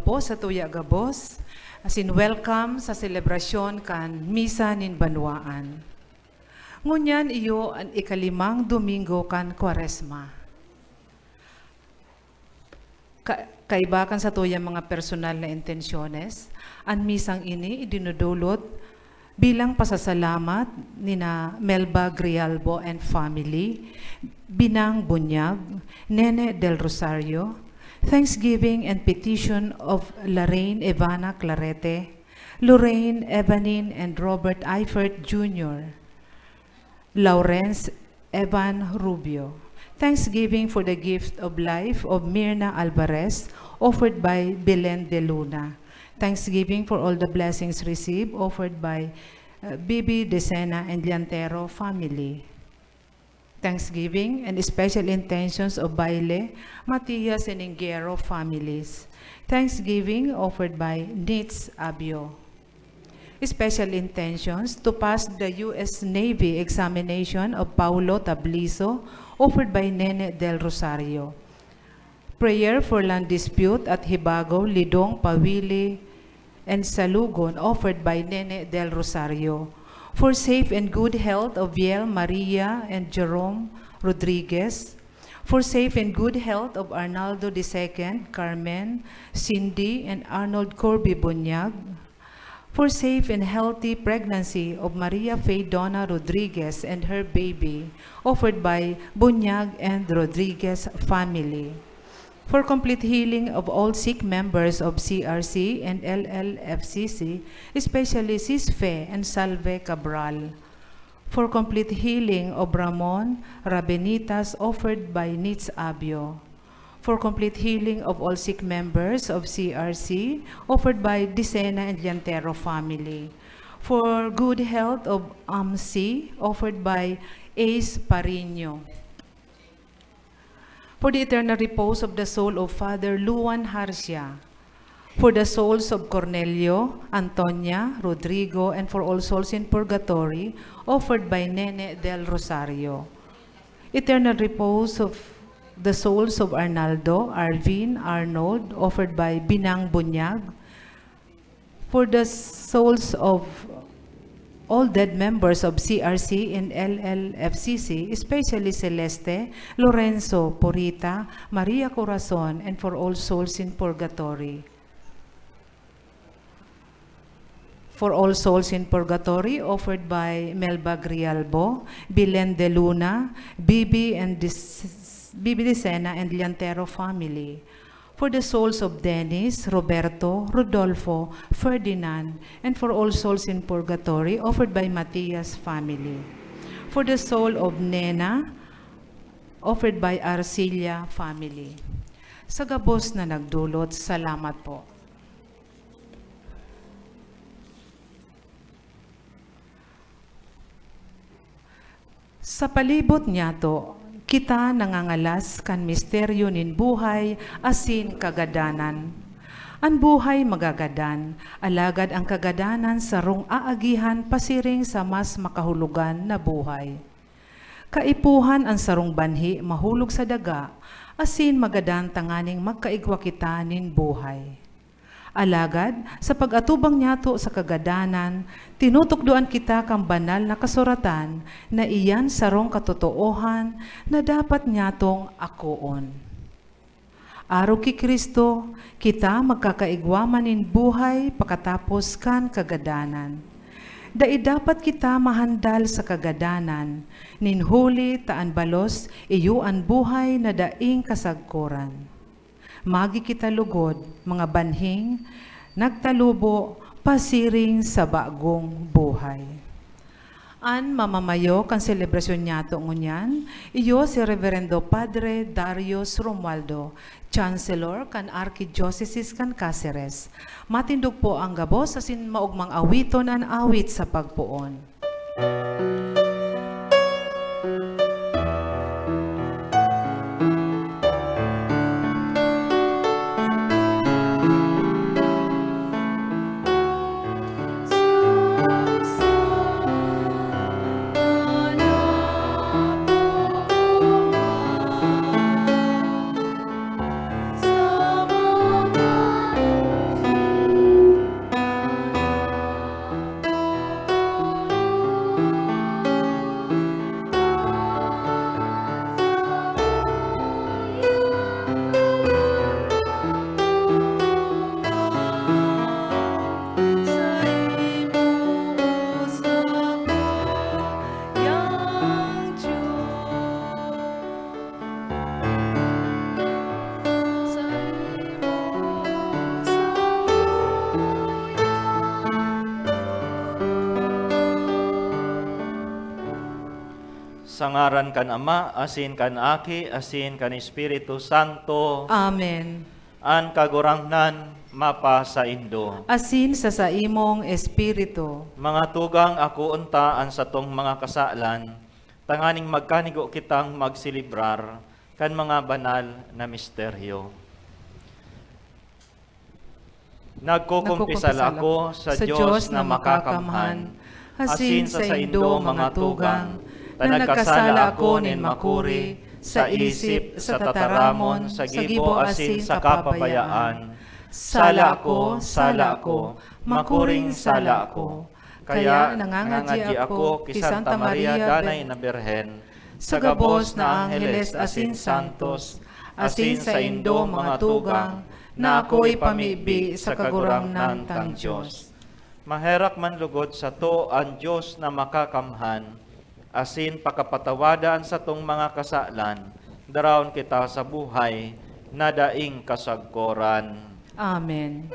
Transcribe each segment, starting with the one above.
po sa tuya gabos, asin welcome sa selebrasyon kan Misa nin Banwaan. Ngunyan iyo ang ikalimang Domingo kan Kwaresma. Kaibakan sa tuya mga personal na intensyones, ang misang ini idinudulot bilang pasasalamat nina Melba Grialbo and family, Binang Bunyag, Nene del Rosario, thanksgiving and petition of Lorraine Evana Clarete, Lorraine Evanin and Robert Eifert Jr., Lawrence Evan Rubio. Thanksgiving for the gift of life of Mirna Alvarez, offered by Belen de Luna. Thanksgiving for all the blessings received, offered by Bibi Decena and Liantero family. Thanksgiving and special intentions of Baile, Matias and Ingero families. Thanksgiving offered by Nitz Abio. Special intentions to pass the U.S. Navy examination of Paulo Tablizo, offered by Nene del Rosario. Prayer for land dispute at Hibago, Lidong, Pawili, and Salugon, offered by Nene del Rosario. For safe and good health of Viel Maria and Jerome Rodriguez. For safe and good health of Arnaldo II, Carmen, Cindy, and Arnold Corby Bunyag. For safe and healthy pregnancy of Maria Faye Donna Rodriguez and her baby, offered by Bunyag and Rodriguez family. For complete healing of all sick members of CRC and LLFCC, especially Sisfe and Salve Cabral. For complete healing of Ramon Rabenitas, offered by Nitz Abio. For complete healing of all sick members of CRC, offered by Dicena and Liantero family. For good health of AMC, offered by Ace Parino. For the eternal repose of the soul of Father Luan Harcia, for the souls of Cornelio, Antonia, Rodrigo, and for all souls in purgatory, offered by Nene del Rosario. Eternal repose of the souls of Arnaldo, Arvin, Arnold, offered by Binang Bunyag. For the souls of all dead members of CRC and LLFCC, especially Celeste, Lorenzo, Porita, Maria Corazon, and for all souls in purgatory. For all souls in purgatory, offered by Melba Grialbo, Bilen de Luna, Bibi Decena, and Liantero family. For the souls of Dennis, Roberto, Rodolfo, Ferdinand, and for all souls in purgatory, offered by Matias family. For the soul of Nena, offered by Arcilia family. Sa gabos na nagdulot, salamat po. Sa palibot niya to, kita nangangalas kan misteryo nin buhay asin kagadanan. Ang buhay magagadan, alagad ang kagadanan sarong aagihan pasiring sa mas makahulugan na buhay. Kaipuhan ang sarong banhi mahulog sa daga, asin magadan tanganing magkaigwa kita nin buhay. Alagad, sa pag-atubang niyato sa kagadanan, tinutukdoan kita kang banal na kasuratan na iyan sarong katotoohan na dapat niyatong akoon. Araw ki Kristo, kita magkakaigwamanin buhay pakatapos kan kagadanan. Dai dapat kita mahandal sa kagadanan, ninhuli taan balos iyo ang buhay na daing kasagkuran. Magi kita lugod, mga banhing, nagtalubo, pasiring sa bagong buhay. An mamamayo kan selebrasyon niya to ngunyan, iyo si Reverendo Padre Darius Romualdo, Chancellor kan Archdiocese kan Cáceres. Matindog po ang gabos asin maugmang awiton an awit sa pagpuon. Sa ngaran kan Ama, asin kan Aki, asin kan Espiritu Santo. Amen. An kagurangnan mapa sa Indo. Asin sa imong espiritu. Mga tugang ako unta an satong mga kasalan, tanganing magkanigo kitang magsilibrar kan mga banal na misteryo. Nagkukumpisal ako sa Diyos na makakamhan, asin sa Indo mga tugang, na nagkasala ako nin makuri, sa isip, sa tataramon, sa gibo asin sa kapabayaan. Sala ako, makuring sala ako. Kaya nangangadya ako kay Santa Maria Danay na Birhen, sa gabos na Angeles asin Santos, asin sa Indo mga tugang, na ako'y pamibi sa kagurangnan tang Diyos. Maherak man lugod sa to ang Diyos na makakamhan, asin pakapatawadan sa tong mga kasalan, darawon kita sa buhay, na daing kasagkoran. Amen.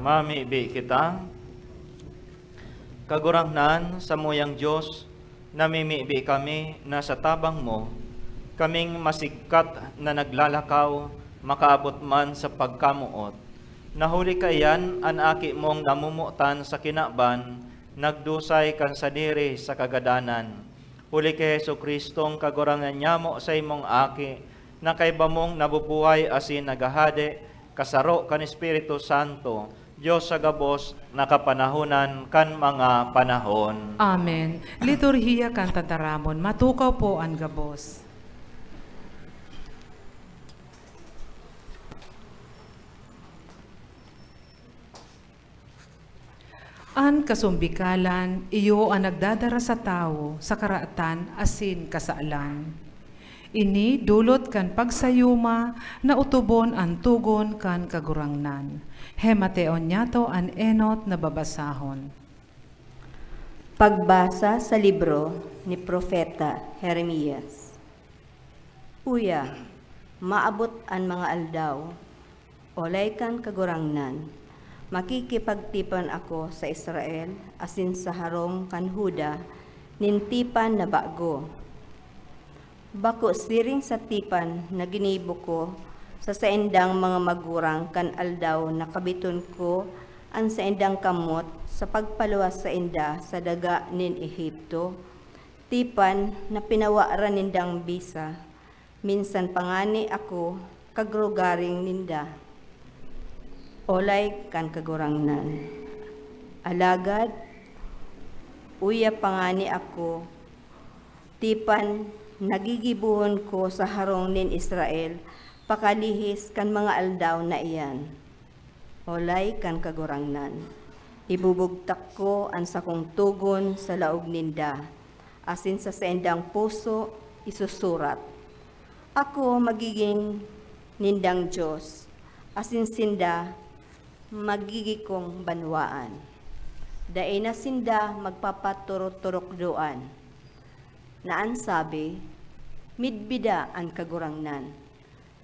Mamibi kita, kagurangnan sa muyang Diyos, namimibi kami na sa tabang mo, kaming masigkat na naglalakaw, makaabot man sa pagkamuot. Nahuli kayan an aki mong namumutan sa kinaban, nagdusay kan sa diri sa kagadanan. Huli kay Hesu Kristong kagurangan niya mo sa imong aki, na kay bamong nabubuhay asin nagahade, kasaro kan Espiritu Santo, Diyos sa gabos, nakapanahonan kan mga panahon. Amen. Liturhiya kan tataramon, matukaw po ang gabos. An kasumbikalan, iyo ang nagdadara sa tao, sa karaatan, asin kasaalan. Ini dulot kan pagsayuma, na utubon ang tugon kan kagurangnan. Hemateon niyato an enot na babasahon. Pagbasa sa libro ni Propeta Jeremias. Uya, maabot ang mga aldaw, olay kan kagurangnan, makikipagtipan ako sa Israel, asin sa harong kan Huda, nintipan na bago. Bako siring sa tipan na ginibo ko, sa saindang mga magurang kan aldaw na kabiton ko ang saindang kamot sa pagpaluwas sa inda sa daga nin Ehipto, tipan na pinawaran nindang bisa, minsan pangani ako kagrugaring ninda. Olay kan kagurangnan. Alagad, uya pangani ako, tipan nagigibuhon ko sa harong nin Israel, pakalihis kan mga aldaw na iyan. Olay kan kagurangnan. Ibubugtak ko ang sakong tugon sa laog ninda, asin sa saindang puso isusurat. Ako magiging nindang Diyos, asin sinda magigikong banwaan. Daay na sinda magpapaturok-turok doan. Naan sabi, midbida ang kagurangnan.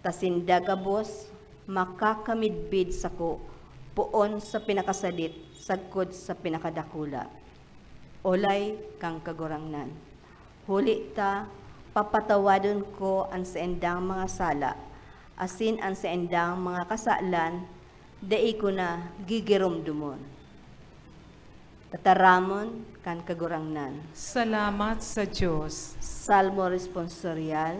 Tasinda gabos, makakamidbid sa ko, puon sa pinakasadit, sagkod sa pinakadakula. Olay kang kagurangnan. Huli ta, papatawadon ko ang saendang mga sala, asin ang saendang mga kasalan, dai ko na gigirumdumon. Tataramon kan kagurangnan. Salamat sa Diyos. Salmo responsorial.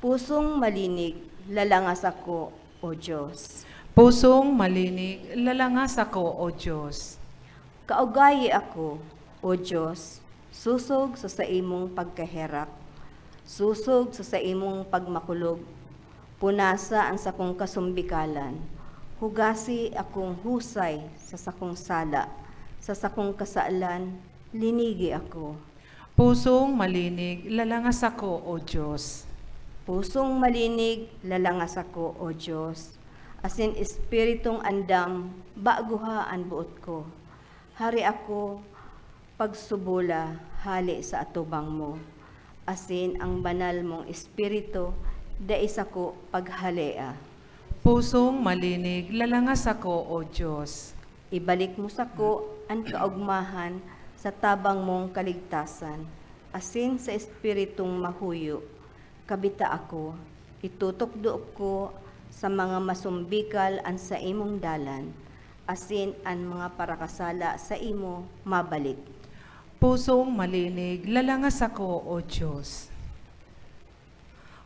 Pusong malinig, lalangas ako, O Diyos. Pusong malinig, lalangas ako, O Diyos. Kaugayi ako, O Diyos, susog sa imong pagkaherak, susog sa imong pagmakulog, punasa ang sakong kasumbikalan, hugasi akong husay sa sakong sala, sa sakong kasaalan, linigi ako. Pusong malinig, lalangas ako, O Diyos. Pusong malinig, lalangas ako, O Diyos. Asin espiritong andam, baguha ang buot ko. Hari ako, pagsubula, hali sa atubang mo. Asin ang banal mong espiritu, dais ako paghalea. Pusong malinig, lalangas ako, O Diyos. Ibalik mo sa ko ang kaugmahan sa tabang mong kaligtasan. Asin sa espiritong mahuyo, kabita ako, itutok-duok ko sa mga masumbikal an sa imong dalan, asin an mga parakasala sa imo mabalik. Pusong malinig, lalangas ako, O Diyos.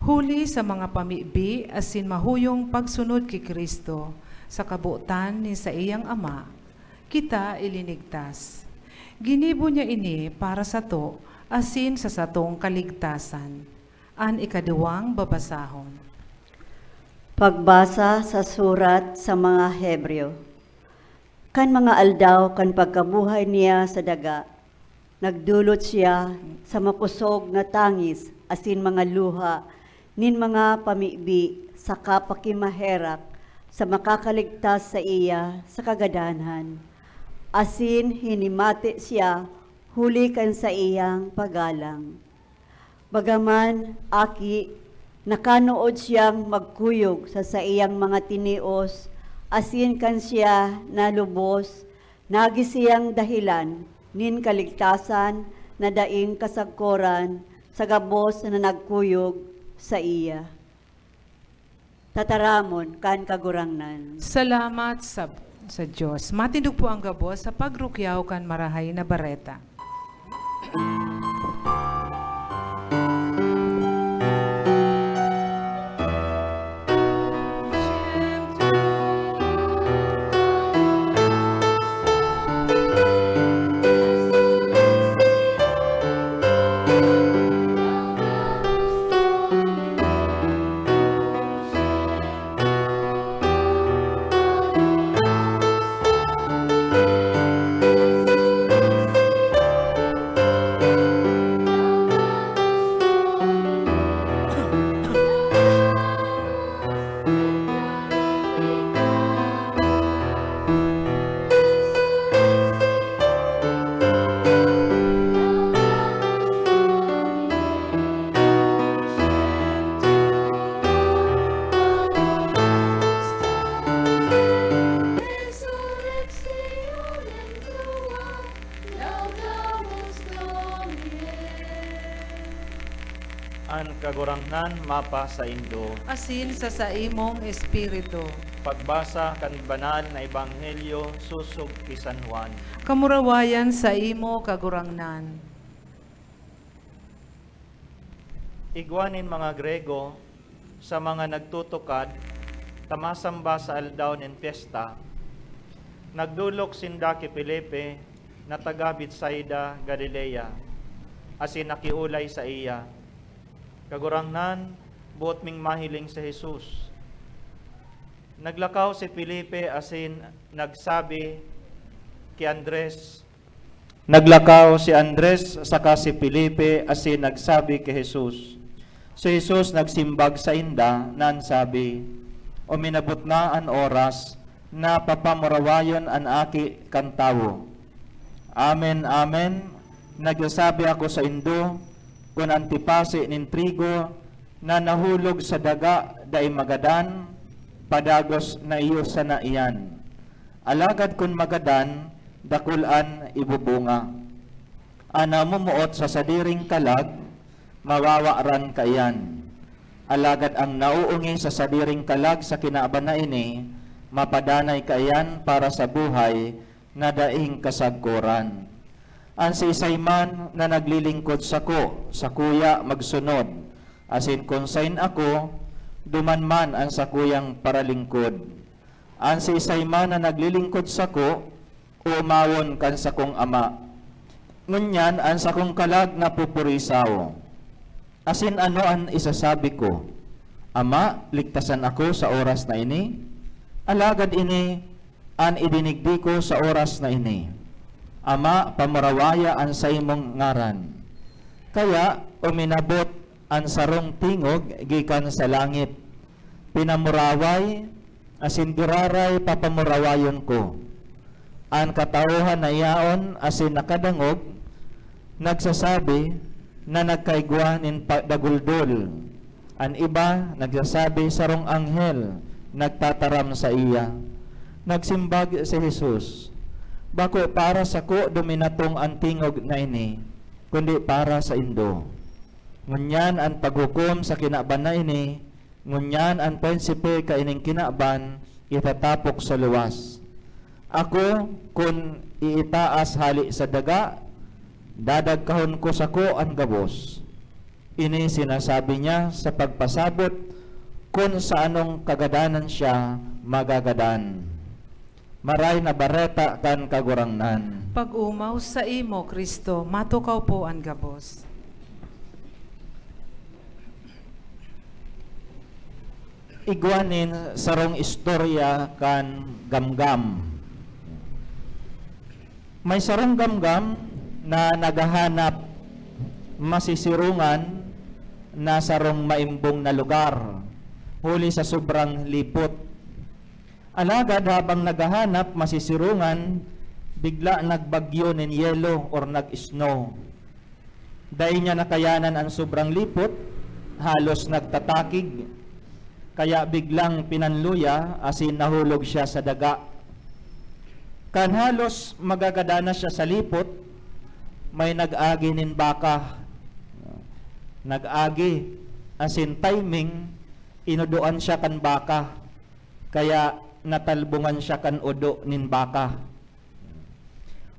Huli sa mga pamibi, asin mahuyong pagsunod kay Kristo, sa kabutan ni sa iyang Ama, kita ilinigtas. Ginibo niya ini para sa to, asin sa satong kaligtasan. An ikaduwang babasahon. Pagbasa sa surat sa mga Hebreo. Kan mga aldaw kan pagkabuhay niya sa daga, nagdulot siya sa mapusog na tangis asin mga luha nin mga pamibi sa kapakimaherak sa makakaligtas sa iya sa kagadanhan. Asin hinimati siya huli kan sa iyang pagalang. Bagaman aki nakanood siyang magkuyog sa iyang mga tinios, asin kan siya nalubos, nagisiyang dahilan, nin kaligtasan na daing kasagkoran sa gabos na nagkuyog sa iya. Tataramon kan kagurangnan. Salamat sa Diyos. Matindog po ang gabos sa pagrukyaw kan marahay na bareta. An kagurangnan mapa sa Indo. Asin sa imong espiritu. Pagbasa kan banal na ebanghelyo susog ki San Juan. Kamurawayan sa imo kagurangnan. Igwanin mga Grego sa mga nagtutukad, tamasamba sa aldaw nin piyesta. Nagdulok sinda ki Felipe na taga Betsaida, Galilea, asin nakiulay sa iya. Kagurangnan, buot ming mahiling sa Jesus. Naglakaw si Felipe asin nagsabi kay Andres. Naglakaw si Andres saka si Felipe asin nagsabi kay Jesus. Si Jesus nagsimbag sa inda nan sabi, o minabot na an oras na papamurawayon an aki kan tawo. Amen, amen. Nagsasabi ako sa indo, kung antipasi nin trigo na nahulog sa daga dai magadan, padagos na iyo sa naiyan. Alagad kun magadan, dakulan ibubunga. Ana mumuot sa sadiring kalag, mawawaran kayan. Alagad ang nauungi sa sadiring kalag sa kinaaban na ini, mapadanay kayan para sa buhay na daing kasagkuran. Ang si isay man na naglilingkod sa kuya magsunod, Asin konsain ako, duman man ang sakuyang paralingkod. An si isay man na naglilingkod sako, umawon kan sakong ama. Ngunyan an sakong kalag na pupurisaw. Asin ano an isasabi ko? Ama, ligtasan ako sa oras na ini. Alagad ini, an idinigdi ko sa oras na ini. Ama, pamurawaya an sa imong ngaran. Kaya, uminabot an sarong tingog gikan sa langit. Pinamuraway, asin diraray papamurawayon ko. An katauhan na yaon asin nakadangog, nagsasabi na nagkaigwa nin daguldol. An iba nagsasabi sarong anghel, nagtataram sa iya. Nagsimbag si Jesus, bako para sa ko duminatong ang tingog na ini, kundi para sa indo. Ngunyan ang paghukom sa kinaban na ini, ngunyan ang prinsipe kaining kinaban, itatapok sa luwas. Ako, kung iitaas hali sa daga, dadagkahon ko sa ko ang gabos. Ini sinasabi niya sa pagpasabot, kung sa anong kagadanan siya magagadan. Maray na bareta kan kagurangnan. Pag-umaw sa imo, Kristo, matukaw po ang gabos. Igwanin sarong istorya kan gamgam. May sarong gamgam na naghahanap masisirungan na sarong maimbong na lugar huli sa sobrang lipot. Alagad habang naghahanap masisirungan, bigla nagbagyo nin yelo or nag-snow. Dahil niya nakayanan ang sobrang lipot, halos nagtatakig. Kaya biglang pinanluya asin nahulog siya sa daga. Kan halos magagadana siya sa lipot, may nag-agi nin baka. Nag-agi asin timing, inuduan siya kan baka. Kaya natalbungan siya kan udo nin baka.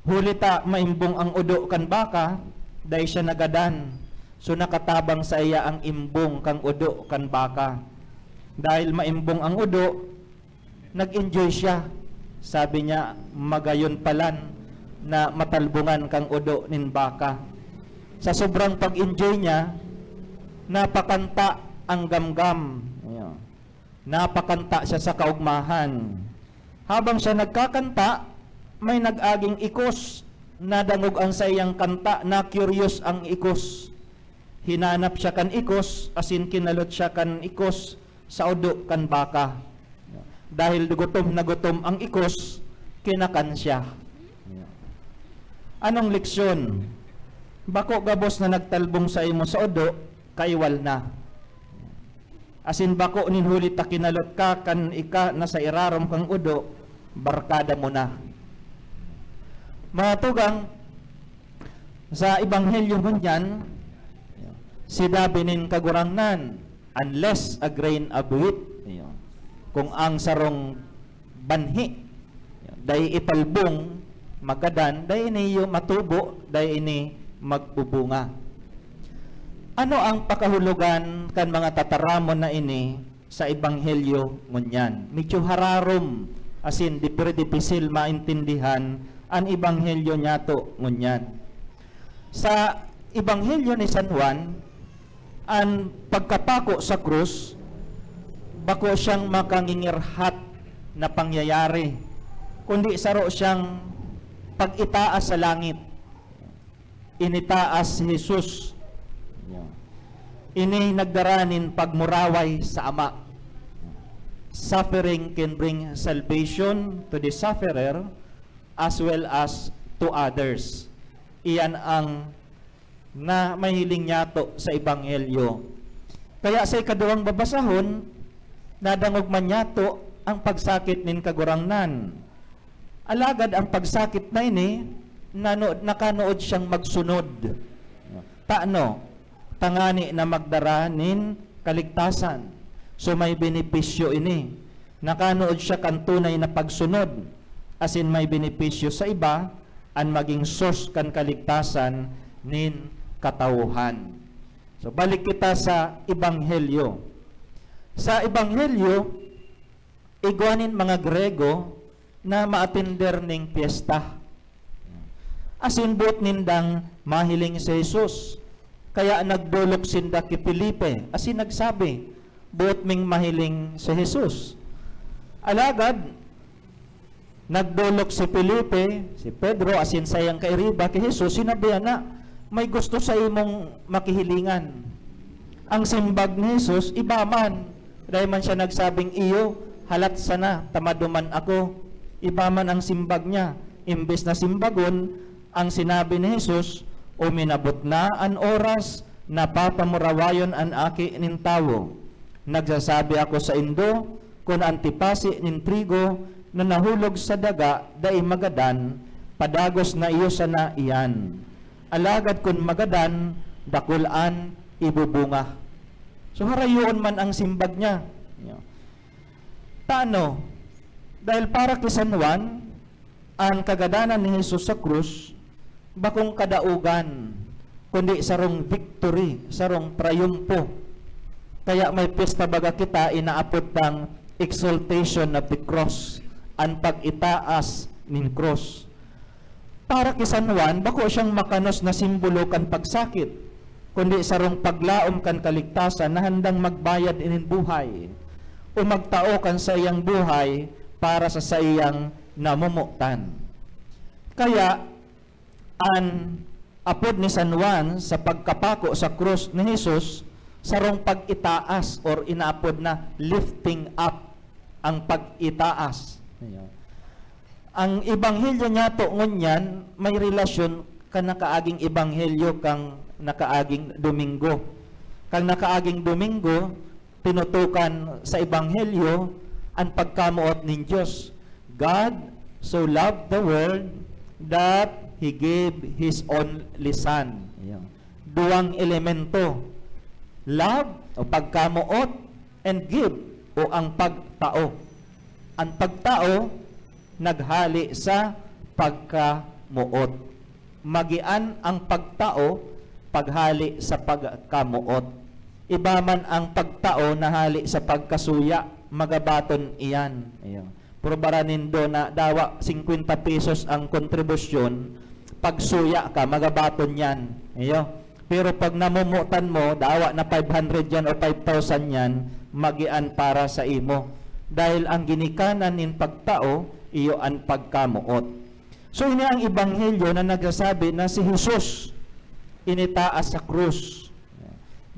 Hulita maimbong ang udo kan baka, dahil siya nagadan. So nakatabang sa iya ang imbong kang udo kan baka. Dahil maimbong ang udo, nag-enjoy siya. Sabi niya, magayon palan na matalbungan kang udo nin baka. Sa sobrang pag-enjoy niya, napakanta ang gamgam. Napakanta siya sa kaugmahan. Habang siya nagkakanta, may nag-aging ikos. Nadangog ang sa iyang kanta, na curious ang ikos. Hinanap siya kan ikos, asin kinalot siya kan ikos sa udo kan baka. Dahil gutom na gutom ang ikos, kinakan siya. Anong leksyon? Bako gabos na nagtalbong sa imo sa udo, kaiwal na. Asin bako ninhuli ta kinalot ka kan ika na sa irarom kang udo, barkada mo na. Mga tugang, sa Ebanghelyo ngunyan, sidabi nin kagurangnan, unless a grain of wheat, kung ang sarong banhi, day ipalbong, magadan, day ini matubo, day ini magbubunga. Ano ang pakahulugan kan mga tataramon na ini sa Ebanghelyo ngunyan? Medyo hararom, asin di dipisil maintindihan ang Ebanghelyo nyato ngunyan. Sa Ebanghelyo ni San Juan, ang pagkapako sa krus, bako siyang makangingirhat na pangyayari, kundi saro siyang pag-itaas sa langit. Initaas si Jesus. Ini nagdaranin pagmuraway sa Ama. Suffering can bring salvation to the sufferer as well as to others. Iyan ang na mahiling nyato sa Ebanghelyo. Kaya sa ikaduhang babasahon, nadangog man yato ang pagsakit nin kagurangnan. Alagad ang pagsakit na ini, nakanood siyang magsunod. Taano? Tangani na magdara nin kaligtasan. So may benepisyo ini. Nakanood siya kan tunay na pagsunod. Asin may benepisyo sa iba, ang maging source kan kaligtasan nin katauhan. So balik kita sa Ebanghelyo. Sa Ebanghelyo, igwanin mga Grego na maatender ning piyesta. Asin buot nindang mahiling sa Jesus. Kaya nagdulok sinda ki Felipe. Asin nagsabi, buot ming mahiling sa Jesus. Alagad, nagdulok si Felipe, si Pedro, asin sayang kay Riba, kay Jesus, sinabihan na, may gusto sa imong makihilingan. Ang simbag ni Jesus, iba man. Dahil man siya nagsabing, iyo, halat sana, tamaduman ako. Iba man ang simbag niya. Imbes na simbagon, ang sinabi ni Jesus, uminabot na ang oras, napapamurawayon ang aki nin tawo. Nagsasabi ako sa indo, kung antipasi nin trigo, na nahulog sa daga, dai magadan, padagos na iyo sana iyan. Alagad kun magadan, dakulaan, ibubunga. So harayon man ang simbag niya. Paano? Dahil para kay San Juan, ang kagadanan ni Jesus sa krus, bakong kadaugan, kundi sarong victory, sarong prayumpo. Kaya may pista baga kita, inaapod ng exaltation of the cross, ang pag-itaas nin cross. Para kay San Juan, bako siyang makanos na simbolo kan pagsakit, kundi sarong paglaom kan kaligtasan na handang magbayad inin buhay o magtao kan sa iyang buhay para sa iyang namumutan. Kaya ang apod ni San Juan sa pagkapako sa krus ni Jesus sarong pag-itaas or inaapod na lifting up, ang pag-itaas. Ang ebanghelyo niya to ngunyan may relasyon kan nakaaging ebanghelyo kang nakaaging Domingo. Kang nakaaging Domingo, tinutukan sa Ebanghelyo ang pagkamuot ng Diyos. God so loved the world that He gave His only Son. Duwang elemento. Love o pagkamuot and give o ang pagtao. Ang pagtao naghali sa pagkamuot. Magian ang pagtao paghali sa pagkamuot. Iba man ang pagtao na hali sa pagkasuya, magabaton iyan. Pero baranin do na dawa 50 pesos ang kontribusyon, pagsuya ka, magabaton yan. Pero pag namumutan mo, dawa na 500 yan o 5,000 yan, magian para sa imo. Dahil ang ginikanan nin pagtao, iyo ang pagkamuot. So ini ang ebanghelyo na nagsasabi na si Jesus initaas sa krus.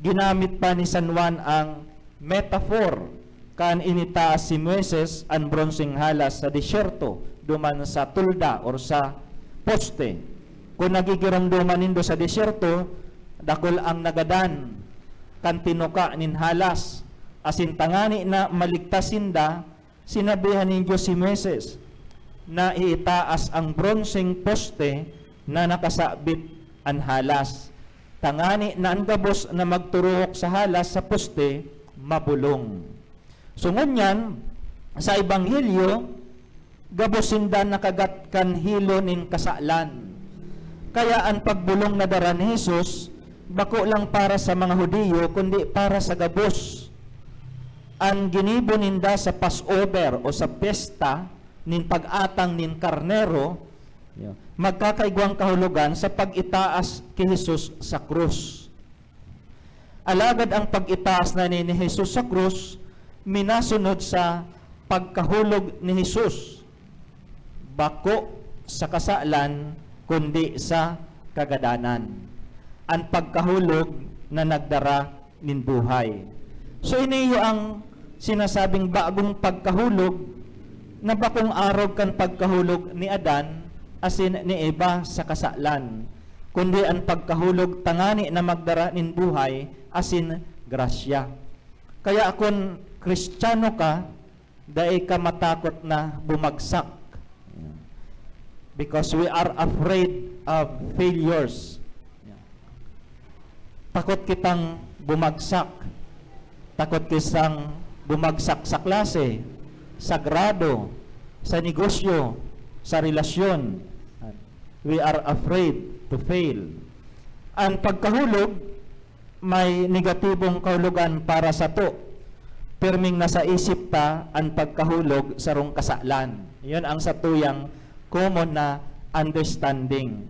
Ginamit pa ni San Juan ang metaphor kan initaas si Moises ang bronseng halas sa disyerto duman sa tulda or sa poste. Kung nagigiramduman nindo sa disyerto, dakol ang nagadan kan tinuka nin halas asin tangani na maligtasin da, sinabihan ni Diyos si Moises na iitaas ang bronseng poste na nakasabit ang halas. Tangani na ang gabos na magturuhok sa halas sa poste, mabulong. So ngunyan, sa Ebanghelyo, gabosindan nakagat kan hilo nin kasalan. Kaya ang pagbulong na dara ni Jesus, bako lang para sa mga Hudiyo, kundi para sa gabos. Ang ginibo ninda sa Passover o sa pesta, nin pag-atang nin karnero, magkakaigwang kahulugan sa pag-itaas kay Jesus sa krus. Alagad ang pag-itaas na ni Jesus sa krus, minasunod sa pagkahulog ni Jesus. Bako sa kasalan, kundi sa kagadanan. Ang pagkahulog na nagdara nin buhay. So iniyo ang sinasabing bagong pagkahulog na bakong araw kan pagkahulog ni Adan asin ni Eva sa kasalan, kundi ang pagkahulog tangani na magdara nin buhay asin grasya. Kaya kung Kristiyano ka, dai ka matakot na bumagsak. Because we are afraid of failures. Takot kitang bumagsak. Takot kitang bumagsak sa klase, sa grado, sa negosyo, sa relasyon. We are afraid to fail. Ang pagkahulog, may negatibong kahulugan para sa to. Perming nasa isip ta ang pagkahulog sa rong kasalan. Yun ang satuyang common na understanding.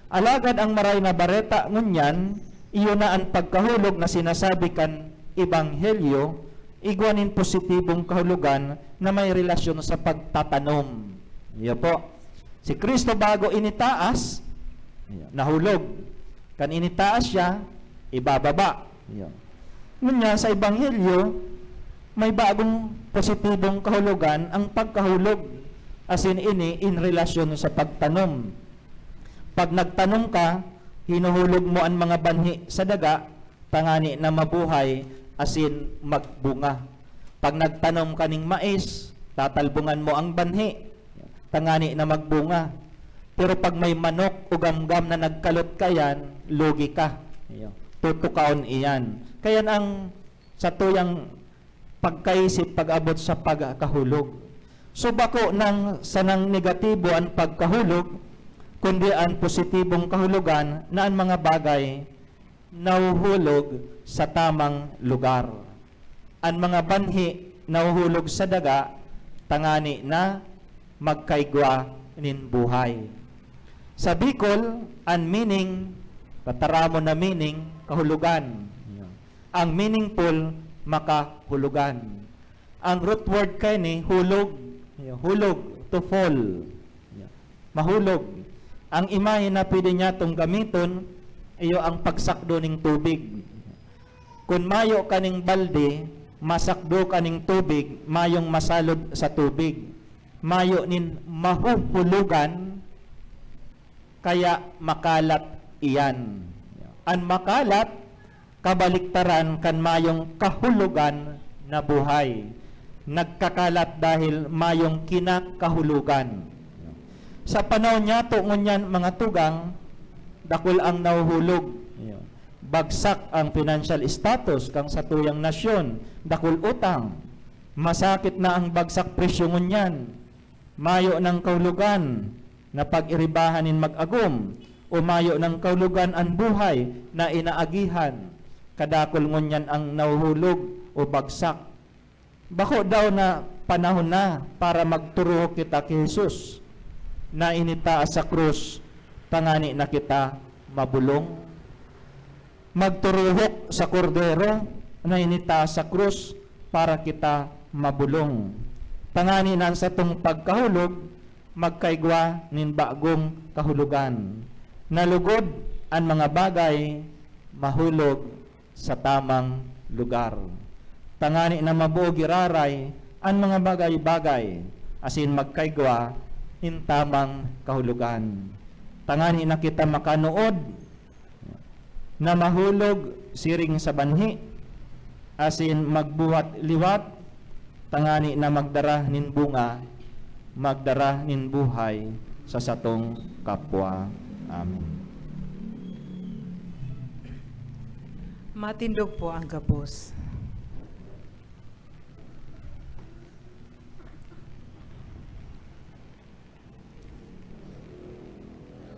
Alagad ang maray na bareta ngunyan, iyon na ang pagkahulog na sinasabi kan Ebanghelyo, igwanin positibong kahulugan na may relasyon sa pagtatanom. Iyo po. Si Kristo bago initaas, nahulog. Kan initaas siya, ibababa. Ngunyan sa Ebanghelyo, may bagong positibong kahulugan ang pagkahulog. As in relasyon sa pagtanom. Pag nagtanom ka, hinuhulog mo ang mga banhi sa daga, tangani na mabuhay, asin magbunga. Pag nagtanom ka ng mais, tatalbungan mo ang banhi, tangani na magbunga. Pero pag may manok o gamgam na nagkalot ka yan, lugi ka. Tutukaon iyan. Kaya ang sa tuyang pagkaisip, pag-abot sa pagkahulog. So bako ng sanang negatibo ang pagkahulog, kundi ang positibong kahulugan na ang mga bagay nahuhulog sa tamang lugar. Ang mga banhi nahuhulog sa daga, tangani na magkaigwa nin buhay. Sa Bicol, ang meaning, pataramo na meaning, kahulugan. Ang meaningful, makahulugan. Ang root word kay ni, hulog. Hulog, to fall. Mahulog. Ang imahe na pwede niya itong gamiton, iyo ang pagsakdo ng tubig. Kung mayo kaning balde, masakdo kaning tubig, mayong masalod sa tubig. Mayo nin mahuhulugan, kaya makalat iyan. Ang makalat, kabaliktaran kan mayong kahulugan na buhay. Nagkakalat dahil mayong kinakahulugan. Sa panahon niya, tungon yan mga tugang, dakul ang nahuhulog. Bagsak ang financial status kang sa tuyang nasyon, dakul utang. Masakit na ang bagsak presyo ngunyan. Mayo ng kahulugan na pag-iribahanin mag-agom, o mayo ng kahulugan ang buhay na inaagihan. Kadakul ngunyan ang nahuhulog o bagsak. Bako daw na panahon na para magturo kita kay Jesus na initaas sa krus, tangani na kita mabulong. Magturuhok sa kordero na initaas sa krus para kita mabulong. Tangani na sa tong pagkahulog, magkaigwa nin bagong kahulugan. Nalugod ang mga bagay, mahulog sa tamang lugar. Tangani na mabuo giraray ang mga bagay-bagay, asin magkaigwa in tamang kahulugan. Tangani na kita makanood na mahulog siring sa banhi, asin magbuhat liwat, tangani na magdara nin bunga, magdara nin buhay sa satong kapwa. Amen. Matindog po ang gabos.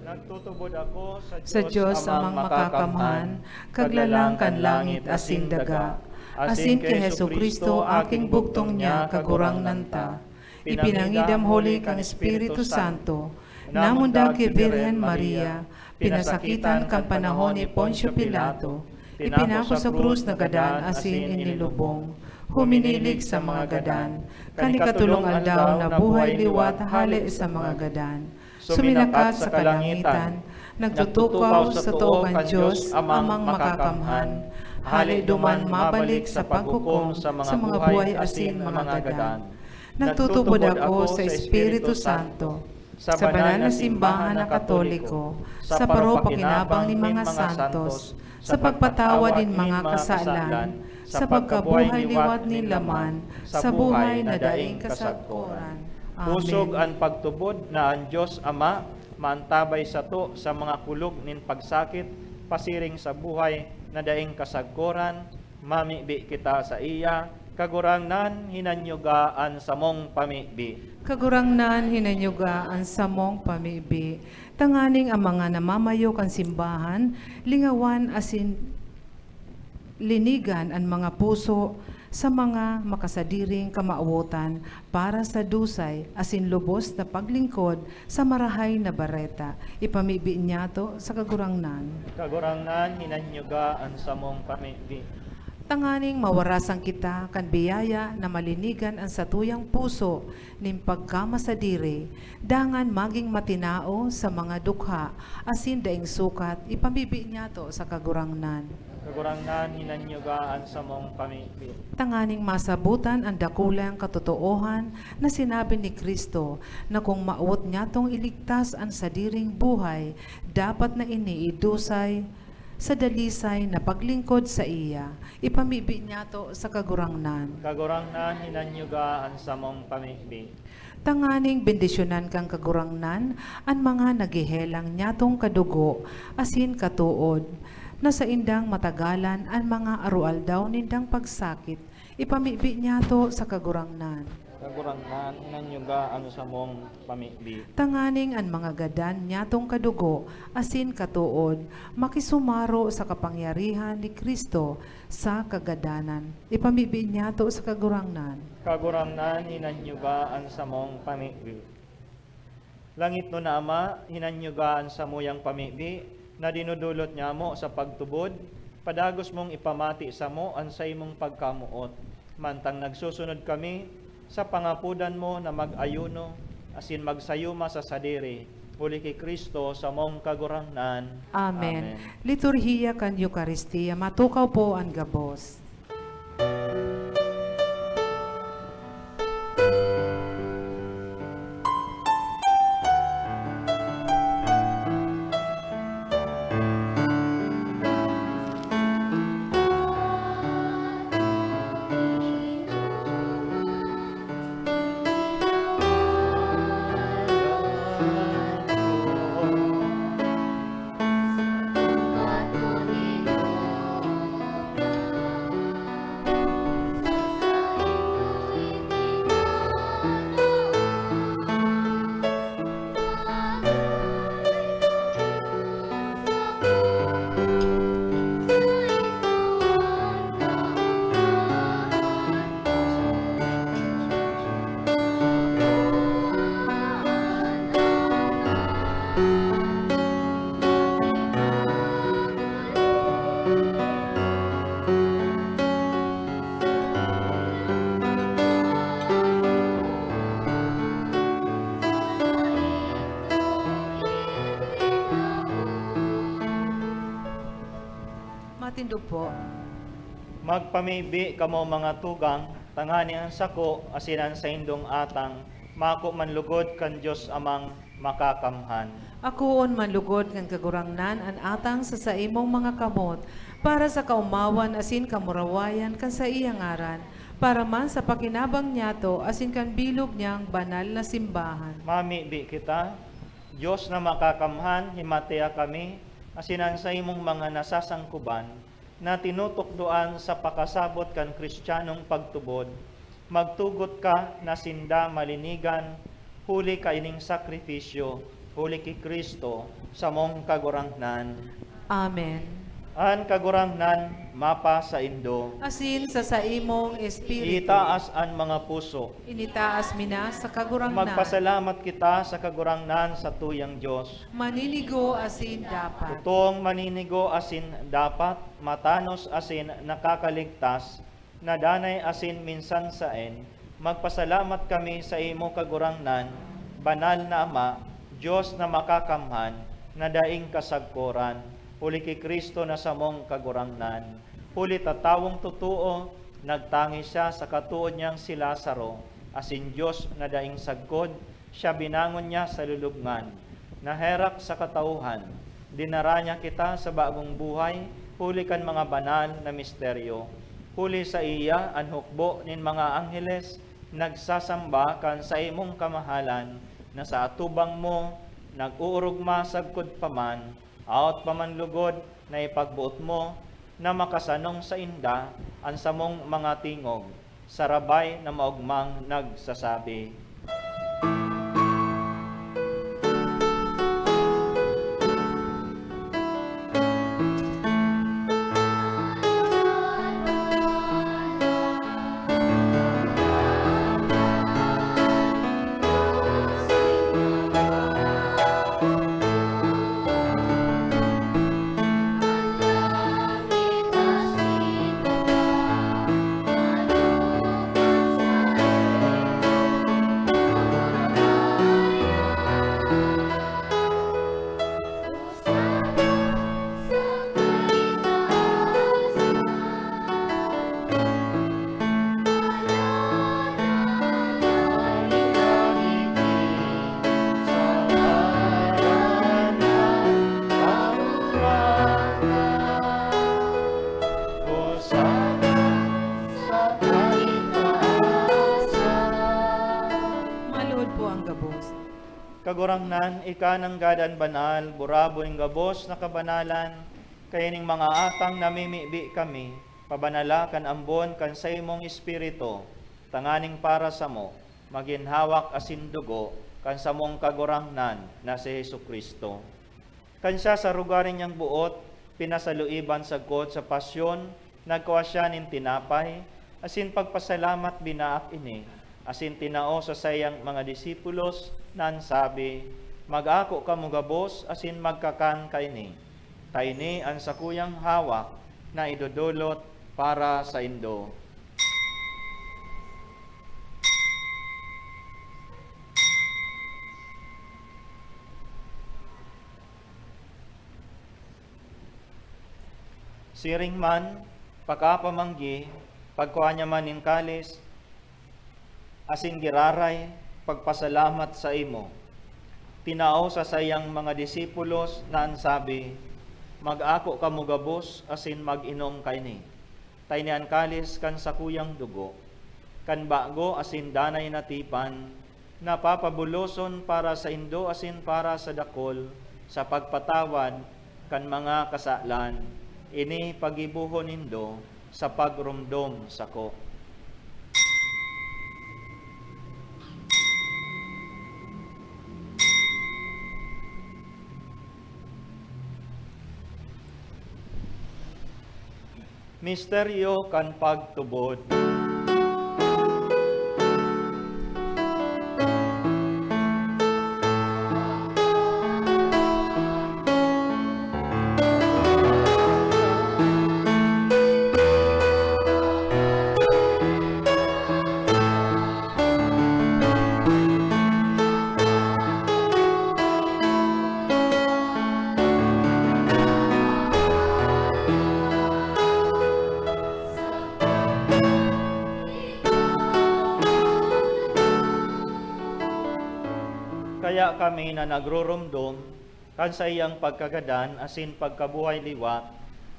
Nagtutubod ako Sa Diyos amang makakamhan, kaglalang kan langit asing daga, asin kay Jesucristo aking buktong niya kagurang nanta, ipinangidam huli kang Espiritu Santo, namunda kay Virgen Maria, pinasakitan kang panahon ni Poncio Pilato, ipinako sa krus na gadan asin inilubong, huminilig sa mga gadan, kanikatulong aldaw na buhay liwat hali sa mga gadan, suminakat sa kalangitan, nagtutukaw sa tuogan Diyos amang makakamhan, hali duman mabalik sa paghukom sa mga buhay asin mga gadan. Nagtutubod ako sa Espiritu Santo, sa banal na simbahan na Katoliko, sa paropakinabang ni mga santos, sa pagpatawa din mga kasalan, sa pagkabuhay liwat ni laman, sa buhay na daing kasagkuran. Pusog ang pagtubod na ang Diyos Ama, maantabay sa to sa mga kulog nin pagsakit, pasiring sa buhay na daing kasagkuran, mamibi kita sa iya, kagurangnan hinanyugaan sa mong pamibi. Kagurangnan hinanyugaan sa mong pamibi. Tanganing ang mga namamayo kan simbahan, lingawan asin linigan ang mga puso sa mga makasadiring kamauotan para sa dusay asin lubos na paglingkod sa marahay na bareta. Ipamibi niya to sa kagurangnan. Kagurangnan, hinanyugaan sa mong pamibi. Tanganing mawarasan kita kan biyaya na malinigan ang satuyang puso ning pagkamasadiri, dangan maging matinao sa mga dukha, asin daing sukat, ipamibi niya to sa kagurangnan. Kagurangnan, hinanyugaan sa mong pamibi. Tanganing masabutan ang dakulang katotoohan na sinabi ni Kristo na kung maawot niya tong iligtas ang sadiring buhay, dapat na iniidusay sa dalisay na paglingkod sa iya. Ipamibi niya to sa kagurangnan. Kagurangnan, hinanyugaan sa mong pamibi. Tanganing bendisyonan kang kagurangnan ang mga nagihelang nyatong kadugo, asin katuod, na sa indang matagalan ang mga arualdaw nindang pagsakit. Ipamibi niya to sa kagurangnan. Kagurangnan, hinanyugaan sa mong pamibi. Tanganing ang mga gadan nyatong kadugo, asin katuod, makisumaro sa kapangyarihan ni Kristo sa kagadanan. Ipamibi niya to sa kagurangnan. Kagurangnan, hinanyugaan sa mong pamibi. Langit no na Ama, hinanyugaan sa muyang pamibi, na dinudulot niya mo sa pagtubod, padagos mong ipamati sa mo ang sa imong pagkamuot. Mantang nagsusunod kami sa pangapudan mo na mag-ayuno, asin magsayuma sa sadiri, huli kay Kristo sa mong kagurangnan. Amen. Liturhiya kan Eucharistia, matukaw po ang gabos. Matindog po. Magpamibi kamo mga tugang, tangani ang sako, asinan sa indong atang, mako manlugod kan Diyos amang makakamhan. Akoon manlugod ng kagurangnan ang atang sa imong mga kamot, para sa kaumawan asin kamurawayan kan sa iyang ngaran, para man sa pakinabang niyato asin kan bilog niyang banal na simbahan. Mamibi kita, Diyos na makakamhan, himatea kami, asinan sa imong mga nasasangkuban, na tinutukdoan sa pakasabot kan Kristiyanong pagtubod, magtugot ka na sinda malinigan, huli ka ining sakripisyo, huli ki Kristo sa mong kagurangnan. Amen. An kagurangnan mapa sa indo, Asin sa imong espiritu, itaas an mga puso. initaas mina sa kagurangnan. Magpasalamat kita sa kagurangnan sa tuyang Diyos. Maninigo asin dapat. Tutong maninigo asin dapat, matanos asin nakakaligtas, nadanay asin minsan saen, magpasalamat kami sa imo kagurangnan, banal na Ama, Diyos na makakamhan, na daing kasagkuran, huli kay Kristo na sa mong kagurangnan. Huli tatawong totoo, nagtangi siya sa katuod niyang si Lazaro, asin Diyos na daing sagkod, siya binangon niya sa lulubngan. Naherak sa katauhan, dinara niya kita sa bagong buhay, huli kan mga banal na misteryo. Huli sa iya ang hukbo nin mga angheles, nagsasamba kan sa imong kamahalan, na sa atubang mo, nag-uurugma sagkod paman, awat pamanlugod na ipagbuot mo, na makasanong sa inda ang samong mga tingog, sarabay na maugmang nagsasabi. kagurangnan, ika ng gadan banal, buraboy gabos na kabanalan, kayaning mga atang namimibi kami, pabanala kan ambon kan sa imong espiritu, tanganing para sa mo, maginhawak asin dugo, kan sa mong kagurangnan na si Jesucristo. Kan siya sa rugarin niyang buot, pinasaluiban sa God sa pasyon, nagkuha siya nin tinapay, asin pagpasalamat binaak ini, asin tinao sa sayang mga disipulos, nan sabi, mag-ako ka mugabos, asin magkakan kaini. Kaini ang sakuyang hawak na idudulot para sa indo. Siring man, pagkapamanggi, pagkuha niya man in kalis, asin giraray, pagpasalamat sa imo. Tinao sa sayang mga disipulos na ansabi, mag-ako ka mugabos, asin mag-inom kaini. Taynian kalis kan sakuyang dugo, kan bago asin danay natipan, napapabuloson para sa indo asin para sa dakol, sa pagpatawad kan mga kasalan, ini pagibuhon nindo sa pagrumdom sako. Misteryo kan pagtubod. Kaya kami na nagrurumdum, kan sa iyang pagkagadan, asin pagkabuhay liwat,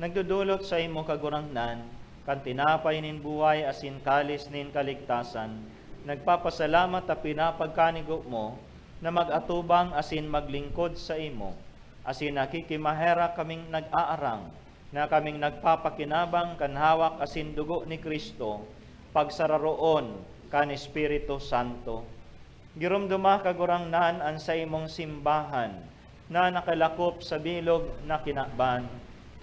nagdudulot sa imo kagurangnan, kan tinapay nin buhay, asin kalis nin kaligtasan, nagpapasalamat at pinapagkanigo mo, na mag-atubang asin maglingkod sa imo, asin nakikimahera kaming nag-aarang, na kaming nagpapakinabang kan hawak asin dugo ni Kristo, pagsararoon kan Espiritu Santo. Girumduma kagurangnan ang sa imong simbahan na nakalakop sa bilog na kinakban.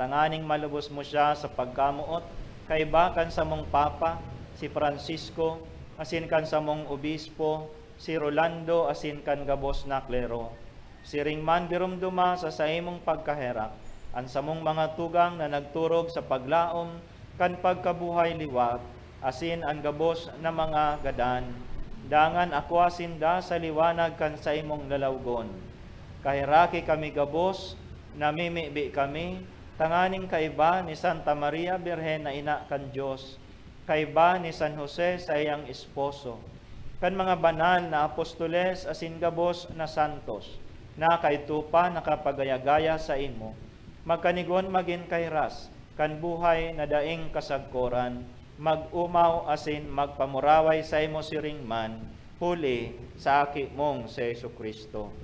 Tanganing malubos mo siya sa pagkamuot, kaibakan sa mong Papa, si Francisco, asin kan sa mong Obispo, si Rolando, asin kan gabos na klero. Siring man girumduma sa imong pagkaherak, ang sa mong mga tugang na nagturog sa paglaom, kan pagkabuhay liwat, asin ang gabos na mga gadan. Dangan ako asinda sa liwanag kan sa imong lalawgon. Kahiraki kami gabos, namimibi kami, tanganing kaiba ni Santa Maria Birhen na ina kan Diyos, kaiba ni San Jose sa iyang esposo, kan mga banal na apostoles asin gabos na santos, na kaitupa nakapagayagaya sa imo, magkanigon magin kairas, kan buhay na daing kasagkoran, mag-umaw asin magpamuraway sa imo siring man, huli sa aki mong si Jesucristo.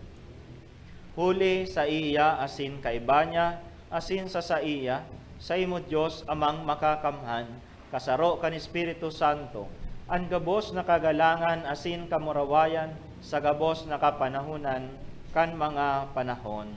Huli sa iya asin kaiba niya, asin sa iya, sa imo Diyos amang makakamhan, kasaro kan Espiritu Santo, ang gabos na kagalangan asin kamurawayan, sa gabos na kapanahunan, kan mga panahon.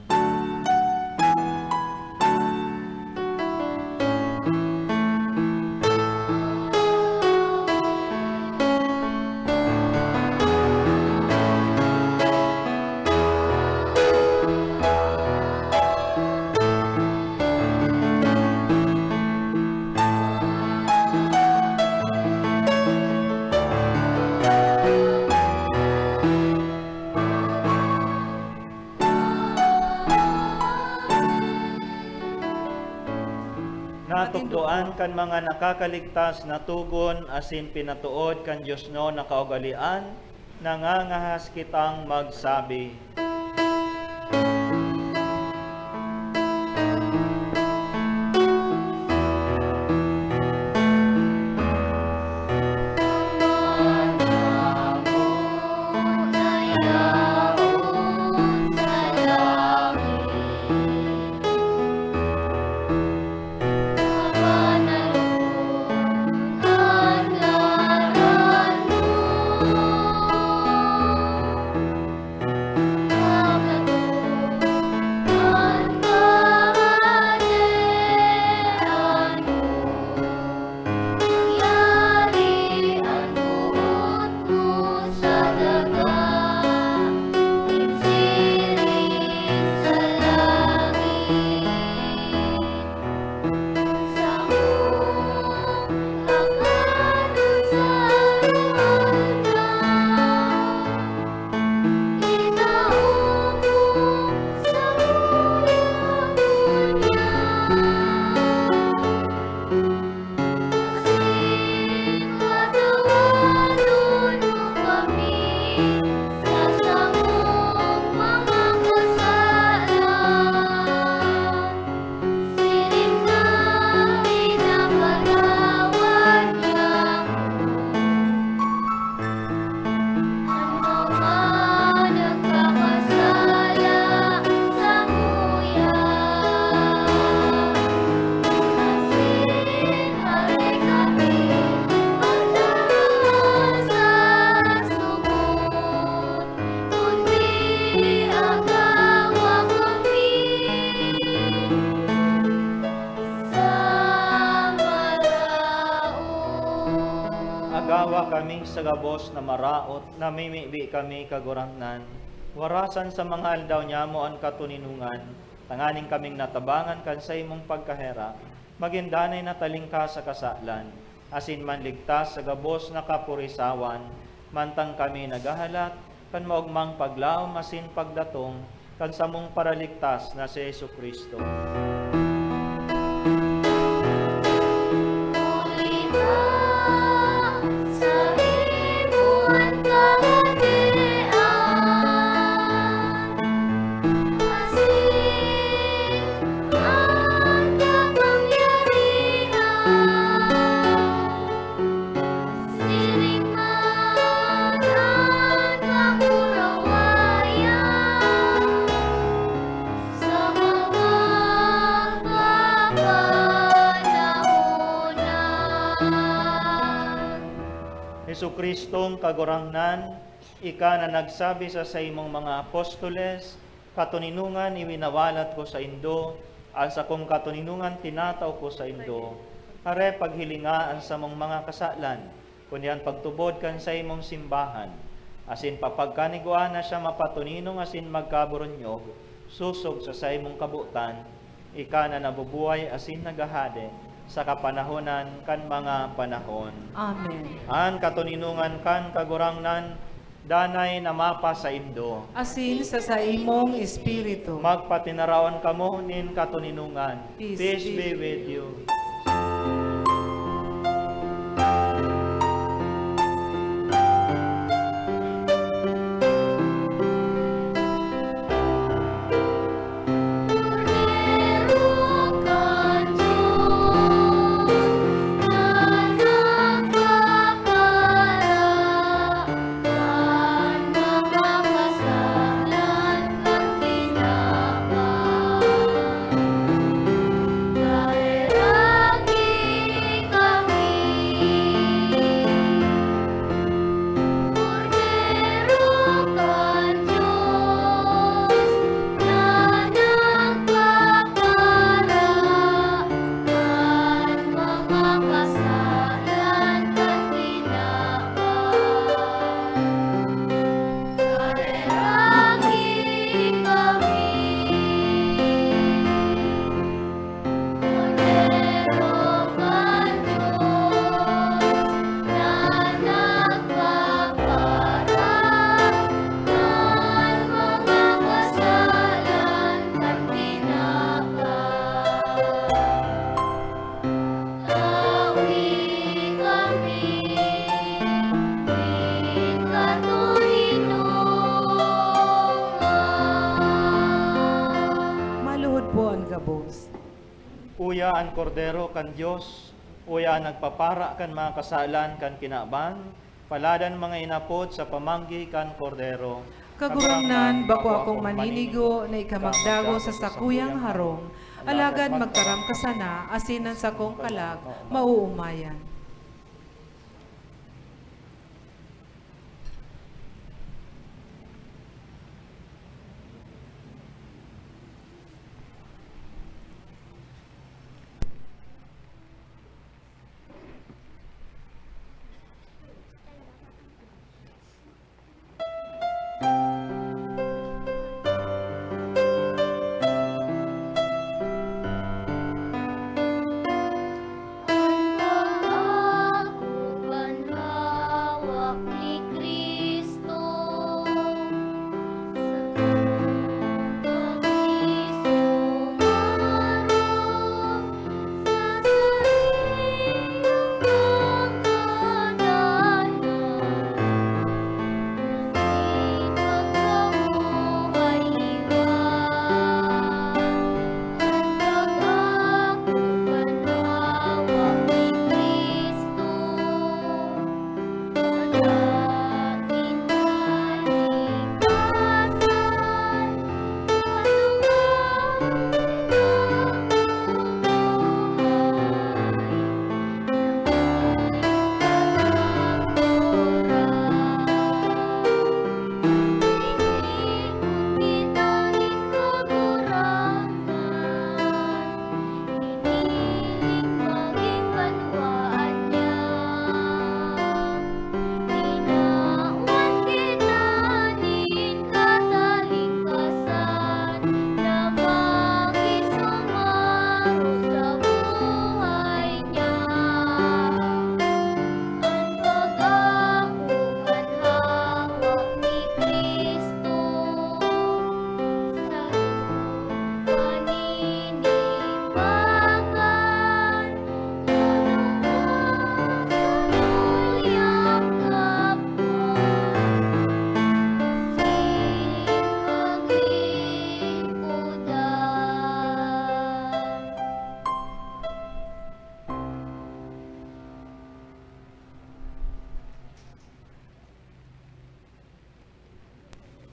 Natukdoan kan mga nakakaligtas na tugon asin pinatuod kan Diyos no nakaugalian, nangangahas kitang magsabi. Agawa kami sa gabos na maraot, namimibi kami kagurangnan. Warasan sa mga aldaw niya mo ang katuninungan, tanganing kaming natabangan kan sa imong pagkahera, magindanay na talingka sa kasalan, asin man ligtas sa gabos na kapurisawan, mantang kami nagahalat, kan maugmang paglaom asin pagdatong, kan samong paraligtas na si Jesucristo. Jesucristong kagurangnan, ika na nagsabi sa imong mga apostoles, katuninungan iwinawalat ko sa indo, ang sa kong katuninungan tinataw ko sa indo. Are paghilingaan sa mong mga kasalan, kunyan pagtubod kan sa imong simbahan, asin papagkaniguan na siya mapatuninong asin magkaburonyog, susog sa imong kabutan, ika na nabubuhay asin nagahade, sa kapanahonan kan mga panahon. Amen. An katuninungan kan kagurangnan, danay na mapa sa indo. Asin sa imong espiritu. Magpatinarawan kamo nin katuninungan. Peace be with you. Uya ang kordero kan Dios, uya ang nagpapara kan mga kasalan kan kinaban, paladan mga inapod sa pamanggi kan kordero. Kagurangnan, bako akong maninigo na ikamagdago sa sakuyang harong, alagad magkaram ka sana, asinan sa kong kalag, mauumayan. Ang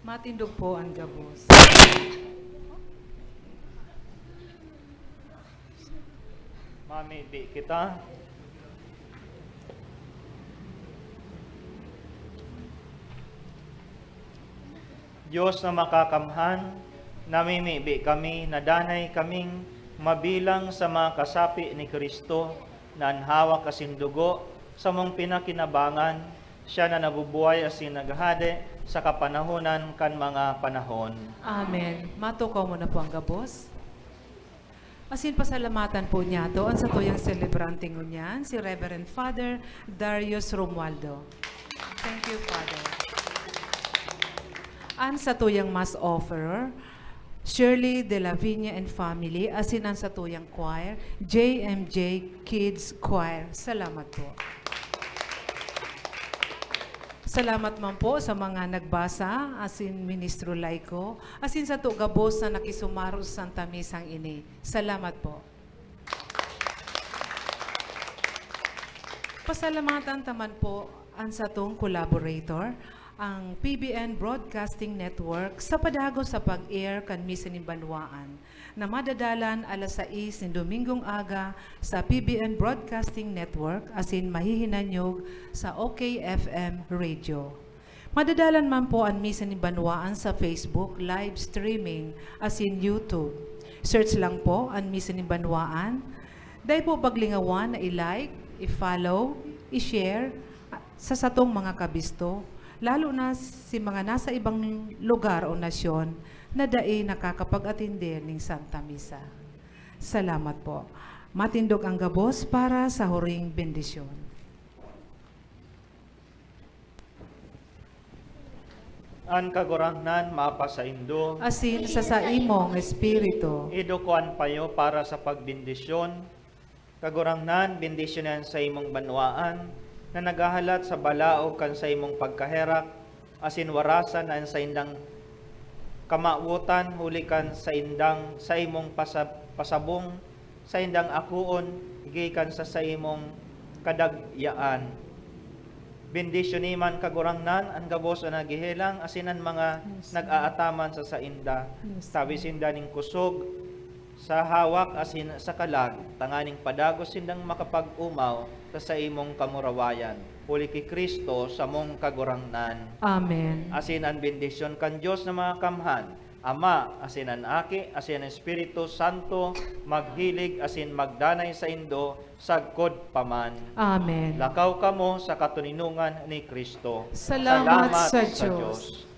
Matindog po ang gabos. Mamidi kita. Diyos na makakamhan, namimibi kami, nadanay kaming mabilang sa mga kasapi ni Kristo na anhawak kasindugo sa mong pinakinabangan, siya na nabubuhay asin naghade sa kapanahonan kan mga panahon. Amen. Matukaw mo na po ang gabos. Asin pasalamatan po niya to ang satuyang celebrante ngunyan, si Reverend Father Darius Romualdo. Thank you, Father. Ang satuyang mass offerer, Shirley De La Viña and family, asin ang satuyang choir, JMJ Kids Choir. Salamat po. Salamat man po sa mga nagbasa, asin Ministro Laiko, asin sa tugabos na nakisumaro sa Santa Misang ini. Salamat po. Pasalamatan taman po ang satong collaborator, ang PBN Broadcasting Network sa padago sa pag-air kan Misa ni Banwaan na madadalan alas 6 ng Domingong aga sa PBN Broadcasting Network asin mahihinanyog sa OKFM Radio. Madadalan man po ang Misa ni Banwaan sa Facebook live streaming asin YouTube. Search lang po ang Misa ni Banwaan. Dahil po baglingawan na i-like, i-follow, i-share sa satong mga kabisto, lalo na si mga nasa ibang lugar o nasyon na dae nakakapag-atindi ng Santa Misa. Salamat po. Matindog ang gabos para sa huring bendisyon. An kagurangnan mapasaindo, Asin sa imong espiritu, idukuan payo para sa pagbindisyon, kagurangnan bindisyonan sa imong banwaan, na nagahalat sa balao kan sa imong pagkaherak, asin warasan an sa indang kamautan, hulikan sa indang sa imong pasabong, sa indang akuon, gikan sa imong kadagyaan. Bendisyoniman kagurangnan, ang gabos na nagihilang, asinan mga nag-aataman sa inda, tabi sinda ning kusog, sa hawak asin sa kalag, tanganing padagos sindang makapag-umaw sa imong kamurawayan. Huli ki Kristo sa mong kagurangnan. Amen. Asin ang bendisyon kan Diyos na mga kamhan, Ama, asin ang Aki, asin ang Espiritu Santo, maghilig asin magdanay sa indo, sagkod paman. Amen. Lakaw kamo sa katuninungan ni Kristo. Salamat sa Diyos.